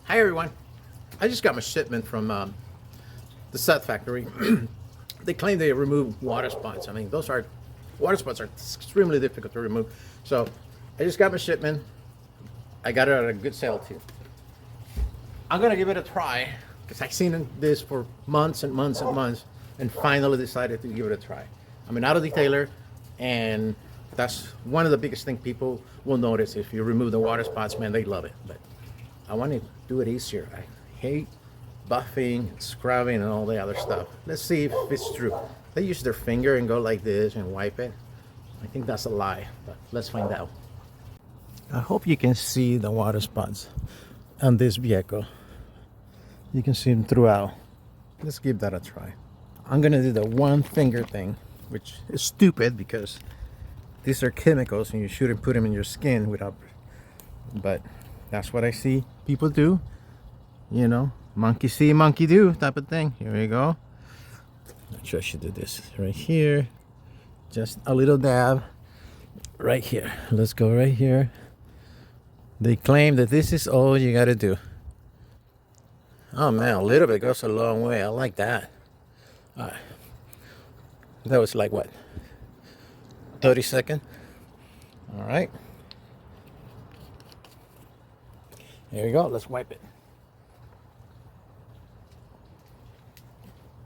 Hi everyone. I just got my shipment from the Sud Factory. They claim they remove water spots. I mean, water spots are extremely difficult to remove. So I just got my shipment. I got it at a good sale too. I'm gonna give it a try because I've seen this for months and months and months, and finally decided to give it a try. I'm an auto detailer, and that's one of the biggest things people will notice. If you remove the water spots, man, they love it. But I want to do it easier. I hate buffing, scrubbing, and all the other stuff. Let's see if it's true. They use their finger and go like this and wipe it. I think that's a lie, but let's find out. I hope you can see the water spots on this vehicle. You can see them throughout. Let's give that a try. I'm gonna do the one finger thing, which is stupid because these are chemicals and you shouldn't put them in your skin without, but that's what I see people do, you know, monkey see, monkey do type of thing. Here we go. I'm sure I should do this right here. Just a little dab right here. Let's go right here. They claim that this is all you gotta do. Oh man, a little bit goes a long way. I like that. All right. That was like what? 30 seconds. All right. There we go. Let's wipe it.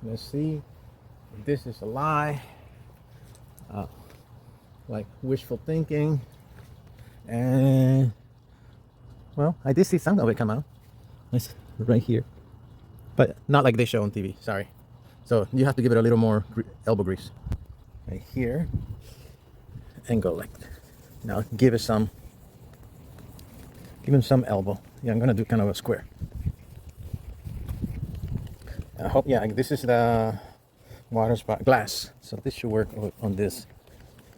Let's see if this is a lie. Like wishful thinking. And well, I did see some of it come out. It's right here, but not like they show on TV. Sorry. So you have to give it a little more elbow grease right here, and go like that. Now give him some elbow. Yeah, I'm gonna do kind of a square. I hope, yeah, this is the water spot glass, so this should work on this.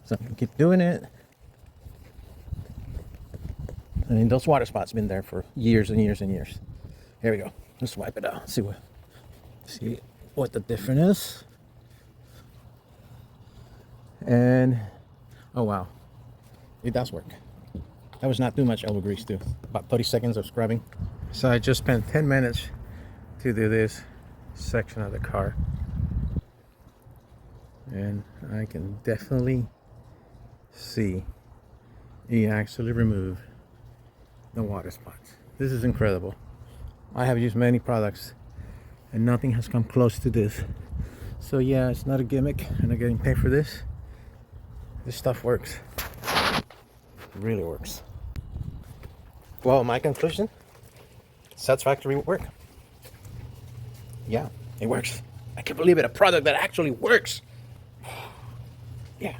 So keep doing it. I mean, those water spots been there for years and years and years. Here we go. Let's wipe it out. See what the difference is. And oh wow, it does work. That was not too much elbow grease too. About 30 seconds of scrubbing. So I just spent 10 minutes to do this section of the car, and I can definitely see he actually removed the water spots. This is incredible. I have used many products and nothing has come close to this. So yeah, it's not a gimmick. I'm not getting paid for this. This stuff works. It really works. Well, my conclusion, Sud Factory work. Yeah, it works. I can't believe it. A product that actually works. Yeah.